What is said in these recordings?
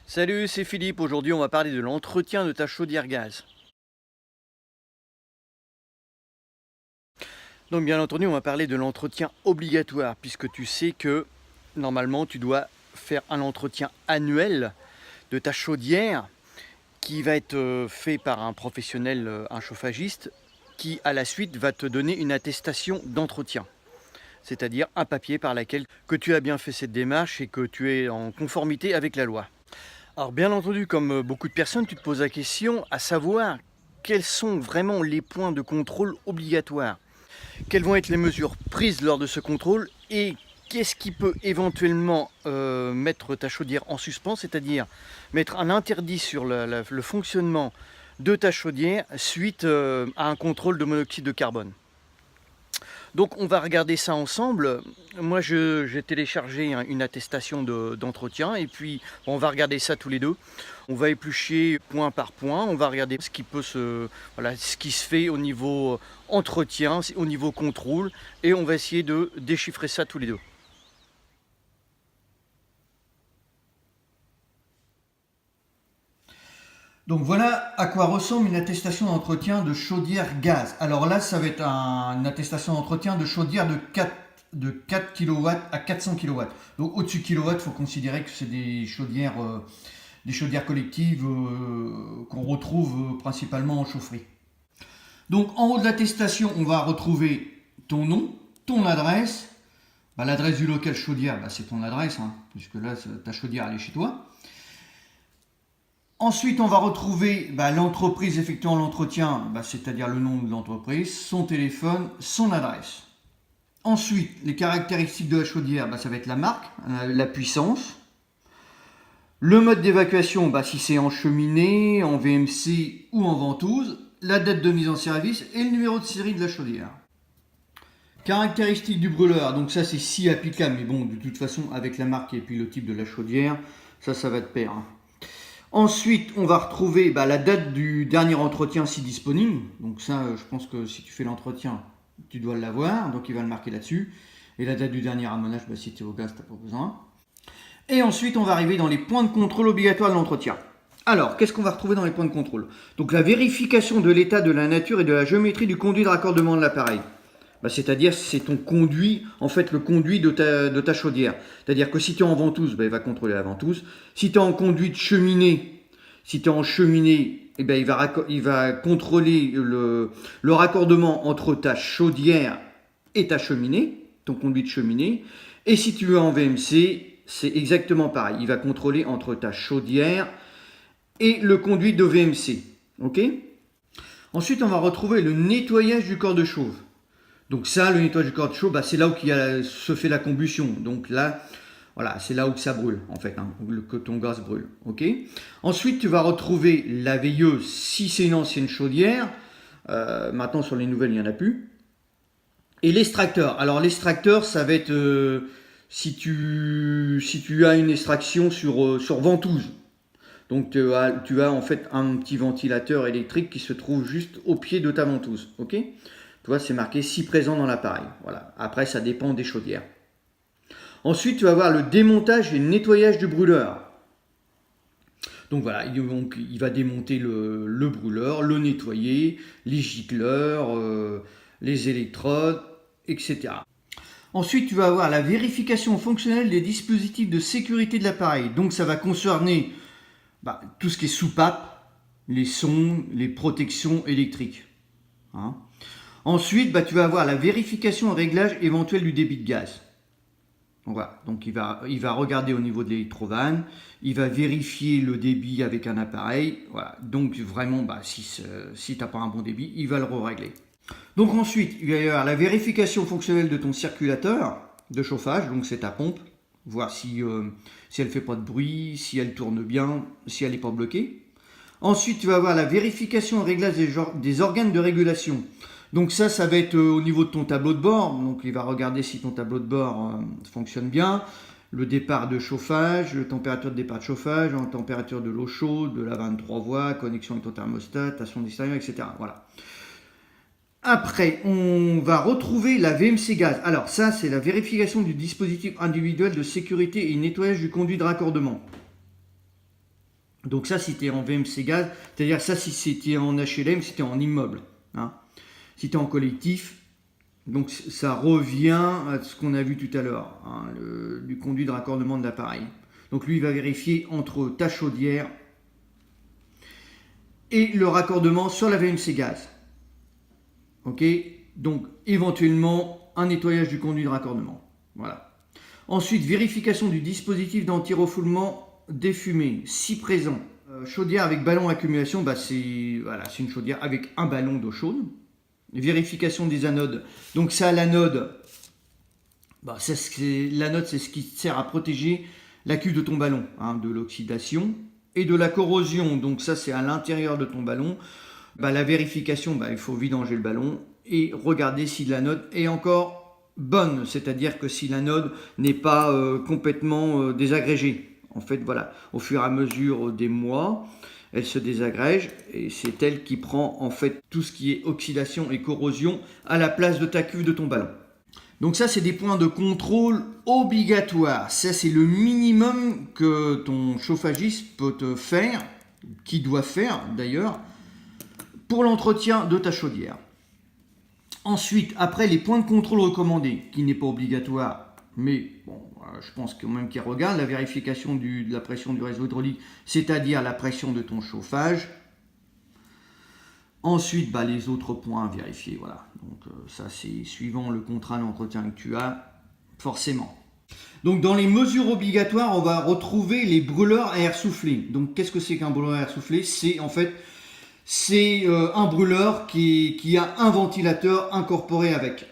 Salut, c'est Philippe. Aujourd'hui, on va parler de l'entretien de ta chaudière gaz. Donc, bien entendu, on va parler de l'entretien obligatoire, puisque tu sais que normalement, tu dois faire un entretien annuel de ta chaudière qui va être fait par un professionnel, un chauffagiste, qui à la suite va te donner une attestation d'entretien, c'est-à-dire un papier par lequel que tu as bien fait cette démarche et que tu es en conformité avec la loi. Alors bien entendu, comme beaucoup de personnes, tu te poses la question à savoir quels sont vraiment les points de contrôle obligatoires. Quelles vont être les mesures prises lors de ce contrôle et qu'est-ce qui peut éventuellement mettre ta chaudière en suspens, c'est-à-dire mettre un interdit sur le fonctionnement de ta chaudière suite à un contrôle de monoxyde de carbone. Donc on va regarder ça ensemble. Moi j'ai téléchargé une attestation d'entretien et puis on va regarder ça tous les deux. On va éplucher point par point, on va regarder ce qui peut voilà, ce qui se fait au niveau entretien, au niveau contrôle, et on va essayer de déchiffrer ça tous les deux. Donc voilà à quoi ressemble une attestation d'entretien de chaudière gaz. Alors là, ça va être une attestation d'entretien de chaudière de 4 kW à 400 kW. Donc au-dessus de kW, il faut considérer que c'est des chaudières collectives qu'on retrouve principalement en chaufferie. Donc en haut de l'attestation, on va retrouver ton nom, ton adresse. L'adresse du local chaudière, c'est ton adresse, hein, puisque là, ta chaudière, elle est chez toi. Ensuite, on va retrouver l'entreprise effectuant l'entretien, c'est-à-dire le nom de l'entreprise, son téléphone, son adresse. Ensuite, les caractéristiques de la chaudière, ça va être la marque, la puissance. Le mode d'évacuation, si c'est en cheminée, en VMC ou en ventouse. La date de mise en service et le numéro de série de la chaudière. Caractéristiques du brûleur, donc ça c'est si applicable, mais bon, de toute façon, avec la marque et puis le type de la chaudière, ça va de pair. Ensuite, on va retrouver la date du dernier entretien si disponible. Donc ça, je pense que si tu fais l'entretien, tu dois l'avoir. Donc il va le marquer là-dessus. Et la date du dernier ramonage, si tu es au gaz, tu n'as pas besoin. Et ensuite, on va arriver dans les points de contrôle obligatoires de l'entretien. Alors, qu'est-ce qu'on va retrouver dans les points de contrôle? Donc la vérification de l'état de la nature et de la géométrie du conduit de raccordement de l'appareil. C'est-à-dire c'est ton conduit, en fait le conduit de ta chaudière. C'est-à-dire que si tu es en ventouse, il va contrôler la ventouse. Si tu es en conduit de cheminée, il va contrôler le raccordement entre ta chaudière et ta cheminée, ton conduit de cheminée. Et si tu es en VMC, c'est exactement pareil. Il va contrôler entre ta chaudière et le conduit de VMC. Ok? Ensuite, on va retrouver le nettoyage du corps de chauffe. Donc ça, le nettoyage du corps de chauffe, c'est là où se fait la combustion. Donc là, voilà, c'est là où ça brûle, en fait, que ton gaz brûle. Ok. Ensuite, tu vas retrouver la veilleuse si c'est une ancienne chaudière. Maintenant, sur les nouvelles, il n'y en a plus. Et l'extracteur. Alors l'extracteur, ça va être si tu as une extraction sur ventouse. Donc tu as en fait un petit ventilateur électrique qui se trouve juste au pied de ta ventouse. Ok. Tu vois, c'est marqué si présent dans l'appareil. Voilà. Après, ça dépend des chaudières. Ensuite, tu vas voir le démontage et le nettoyage du brûleur. Donc voilà, il va démonter le brûleur, le nettoyer, les gicleurs, les électrodes, etc. Ensuite, tu vas avoir la vérification fonctionnelle des dispositifs de sécurité de l'appareil. Donc ça va concerner tout ce qui est soupape, les sons, les protections électriques. Hein. Ensuite, tu vas avoir la vérification et réglage éventuel du débit de gaz. Voilà, donc il va regarder au niveau de l'électrovanne, il va vérifier le débit avec un appareil. Voilà, donc vraiment, si tu n'as pas un bon débit, il va le régler. Donc ensuite, il va y avoir la vérification fonctionnelle de ton circulateur de chauffage, donc c'est ta pompe, voir si elle ne fait pas de bruit, si elle tourne bien, si elle n'est pas bloquée. Ensuite, tu vas avoir la vérification et réglage des organes de régulation. Donc ça va être au niveau de ton tableau de bord. Donc il va regarder si ton tableau de bord fonctionne bien. Le départ de chauffage, la température de départ de chauffage, la température de l'eau chaude, de la 23 voies, connexion avec ton thermostat, ta sonde extérieure, etc. Voilà. Après, on va retrouver la VMC gaz. Alors ça, c'est la vérification du dispositif individuel de sécurité et nettoyage du conduit de raccordement. Donc ça, si tu es en VMC gaz, c'est-à-dire ça, si c'était en HLM, si tu es en immeuble. Hein. Si tu es en collectif, donc ça revient à ce qu'on a vu tout à l'heure, hein, du conduit de raccordement de l'appareil. Donc lui, il va vérifier entre ta chaudière et le raccordement sur la VMC gaz. Ok, donc éventuellement un nettoyage du conduit de raccordement. Voilà. Ensuite, vérification du dispositif d'anti-refoulement des fumées, si présent. Chaudière avec ballon accumulation, bah c'est une chaudière avec un ballon d'eau chaude. Vérification des anodes. Donc ça, l'anode, bah, l'anode, c'est ce qui sert à protéger la cuve de ton ballon, hein, de l'oxydation et de la corrosion. Donc ça, c'est à l'intérieur de ton ballon. Bah, la vérification, bah, il faut vidanger le ballon et regarder si l'anode est encore bonne, c'est-à-dire que si l'anode n'est pas complètement désagrégée. En fait, voilà, au fur et à mesure des mois, elle se désagrège et c'est elle qui prend en fait tout ce qui est oxydation et corrosion à la place de ta cuve de ton ballon. Donc ça, c'est des points de contrôle obligatoires. Ça, c'est le minimum que ton chauffagiste peut te faire, qui doit faire d'ailleurs, pour l'entretien de ta chaudière. Ensuite, après les points de contrôle recommandés, qui n'est pas obligatoire, mais bon, je pense quand même qu'il regarde la vérification de la pression du réseau hydraulique, c'est-à-dire la pression de ton chauffage. Ensuite, bah, les autres points à vérifier, voilà. Donc ça, c'est suivant le contrat d'entretien que tu as, forcément. Donc dans les mesures obligatoires, on va retrouver les brûleurs à air soufflé. Donc qu'est-ce que c'est qu'un brûleur à air soufflé? C'est en fait un brûleur qui a un ventilateur incorporé avec.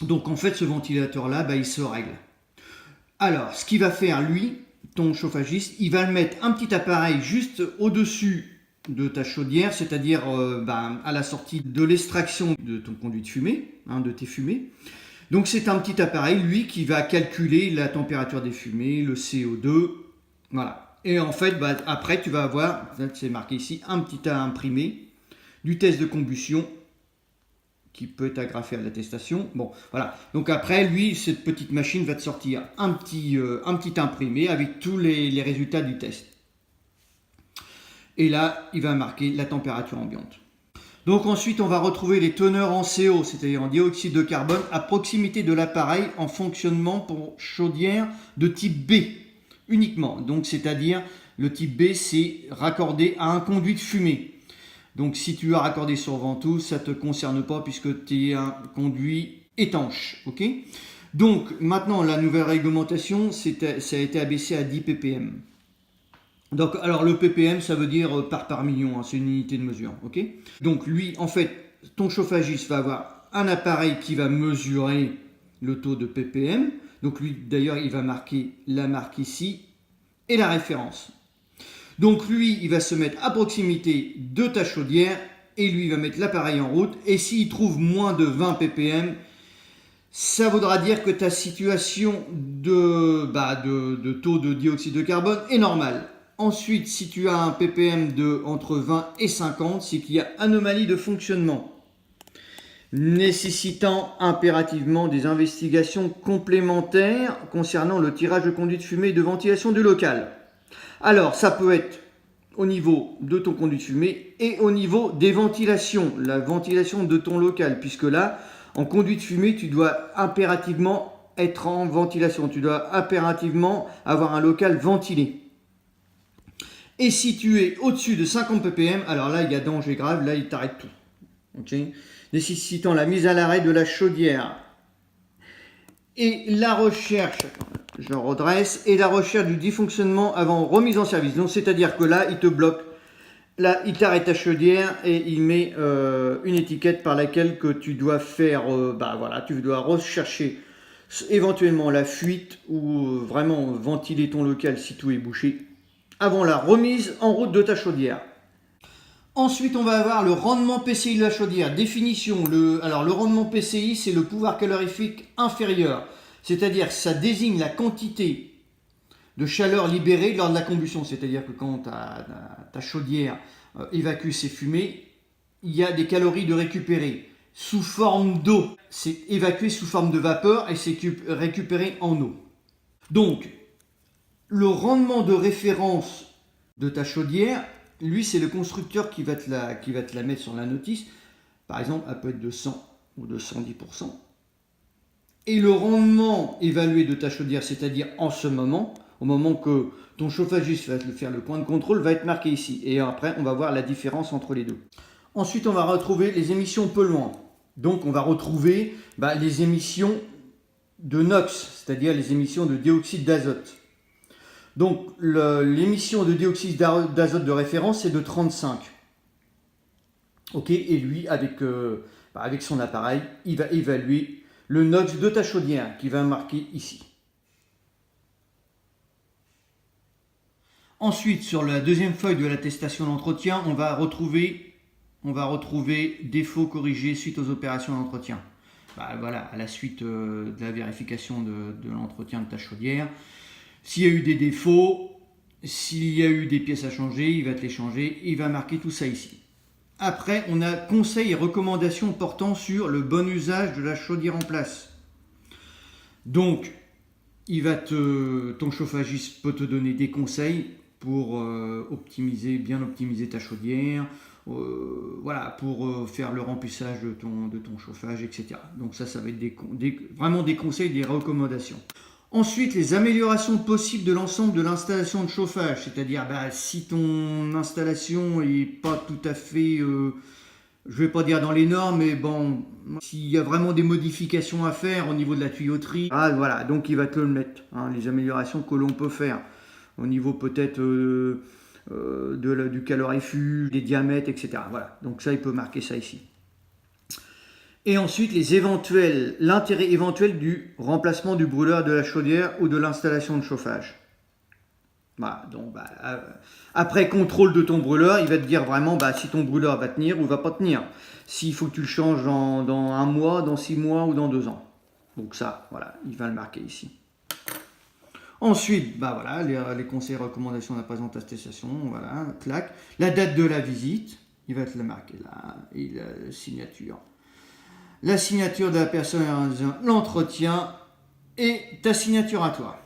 Donc en fait, ce ventilateur-là, bah, il se règle. Alors, ce qu'il va faire, lui, ton chauffagiste, il va le mettre un petit appareil juste au-dessus de ta chaudière, c'est-à-dire à la sortie de l'extraction de ton conduit de fumée, hein, de tes fumées. Donc c'est un petit appareil, lui, qui va calculer la température des fumées, le CO2, voilà. Et en fait, bah, après, tu vas avoir, c'est marqué ici, un petit à imprimer du test de combustion qui peut être agrafé à l'attestation. Bon, voilà. Donc après, lui, cette petite machine va te sortir un petit imprimé avec tous les résultats du test. Et là, il va marquer la température ambiante. Donc ensuite, on va retrouver les teneurs en CO, c'est-à-dire en dioxyde de carbone, à proximité de l'appareil en fonctionnement pour chaudière de type B uniquement. Donc c'est-à-dire le type B, c'est raccordé à un conduit de fumée. Donc si tu as raccordé sur ventouse, ça ne te concerne pas puisque tu es un conduit étanche. Okay, donc maintenant, la nouvelle réglementation, ça a été abaissé à 10 ppm. Donc, alors le ppm, ça veut dire par million, hein, c'est une unité de mesure. Okay, donc lui, en fait, ton chauffagiste va avoir un appareil qui va mesurer le taux de ppm. Donc lui, d'ailleurs, il va marquer la marque ici et la référence. Donc lui, il va se mettre à proximité de ta chaudière et lui, il va mettre l'appareil en route. Et s'il trouve moins de 20 ppm, ça voudra dire que ta situation de taux de dioxyde de carbone est normale. Ensuite, si tu as un ppm de entre 20 et 50, c'est qu'il y a anomalie de fonctionnement, nécessitant impérativement des investigations complémentaires concernant le tirage de conduits de fumée et de ventilation du local. Alors, ça peut être au niveau de ton conduit de fumée et au niveau des ventilations, la ventilation de ton local, puisque là, en conduit de fumée, tu dois impérativement être en ventilation, tu dois impérativement avoir un local ventilé. Et si tu es au-dessus de 50 ppm, alors là, il y a danger grave, là, il t'arrête tout. Okay, nécessitant la mise à l'arrêt de la chaudière et la recherche, je redresse, et la recherche du dysfonctionnement avant remise en service. Donc c'est-à-dire que là, il te bloque, là, il t'arrête ta chaudière et il met une étiquette par laquelle que tu dois faire, tu dois rechercher éventuellement la fuite ou vraiment ventiler ton local si tout est bouché avant la remise en route de ta chaudière. Ensuite, on va avoir le rendement PCI de la chaudière. Définition. Alors, le rendement PCI, c'est le pouvoir calorifique inférieur. C'est-à-dire que ça désigne la quantité de chaleur libérée lors de la combustion. C'est-à-dire que quand ta chaudière évacue ses fumées, il y a des calories de récupérer sous forme d'eau. C'est évacué sous forme de vapeur et c'est récupéré en eau. Donc, le rendement de référence de ta chaudière, lui, c'est le constructeur qui va te la mettre sur la notice. Par exemple, elle peut être de 100 ou de 110%. Et le rendement évalué de ta chaudière, c'est-à-dire en ce moment, au moment que ton chauffagiste va faire le point de contrôle, va être marqué ici. Et après, on va voir la différence entre les deux. Ensuite, on va retrouver les émissions polluantes. Donc, on va retrouver les émissions de NOx, c'est-à-dire les émissions de dioxyde d'azote. Donc, l'émission de dioxyde d'azote de référence, c'est de 35. Ok, et lui, avec son appareil, il va évaluer le NOx de ta chaudière, qui va marquer ici. Ensuite, sur la deuxième feuille de l'attestation d'entretien, on va retrouver défauts corrigés suite aux opérations d'entretien. Voilà, à la suite de la vérification de l'entretien de ta chaudière. S'il y a eu des défauts, s'il y a eu des pièces à changer, il va te les changer. Il va marquer tout ça ici. Après, on a conseils et recommandations portant sur le bon usage de la chaudière en place. Donc, ton chauffagiste peut te donner des conseils pour bien optimiser ta chaudière, pour faire le remplissage de ton chauffage, etc. Donc ça va être vraiment des conseils, des recommandations. Ensuite, les améliorations possibles de l'ensemble de l'installation de chauffage, c'est-à-dire si ton installation n'est pas tout à fait, je ne vais pas dire dans les normes, mais bon, s'il y a vraiment des modifications à faire au niveau de la tuyauterie, voilà, donc il va te le mettre, les améliorations que l'on peut faire au niveau peut-être du calorifère, des diamètres, etc. Voilà, donc ça, il peut marquer ça ici. Et ensuite, l'intérêt éventuel du remplacement du brûleur de la chaudière ou de l'installation de chauffage. Voilà, donc après contrôle de ton brûleur, il va te dire vraiment si ton brûleur va tenir ou va pas tenir. S'il faut que tu le changes dans 1 mois, dans 6 mois ou dans 2 ans. Donc ça, voilà, il va le marquer ici. Ensuite, les conseils et recommandations de la présente attestation, voilà, clac. La date de la visite, il va te le marquer là, et la signature. La signature de la personne réalisant l'entretien et ta signature à toi.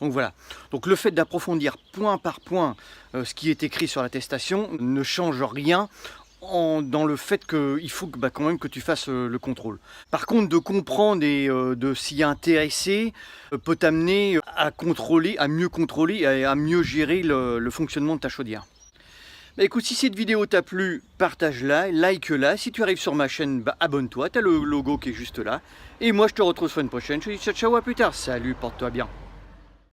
Donc voilà, donc le fait d'approfondir point par point ce qui est écrit sur l'attestation ne change rien dans le fait qu'il faut quand même que tu fasses le contrôle. Par contre, de comprendre et de s'y intéresser peut t'amener à mieux contrôler et à mieux gérer le fonctionnement de ta chaudière. Écoute, si cette vidéo t'a plu, partage-la, like-la. Si tu arrives sur ma chaîne, abonne-toi, tu as le logo qui est juste là. Et moi, je te retrouve sur une prochaine. Je te dis ciao, ciao, à plus tard. Salut, porte-toi bien.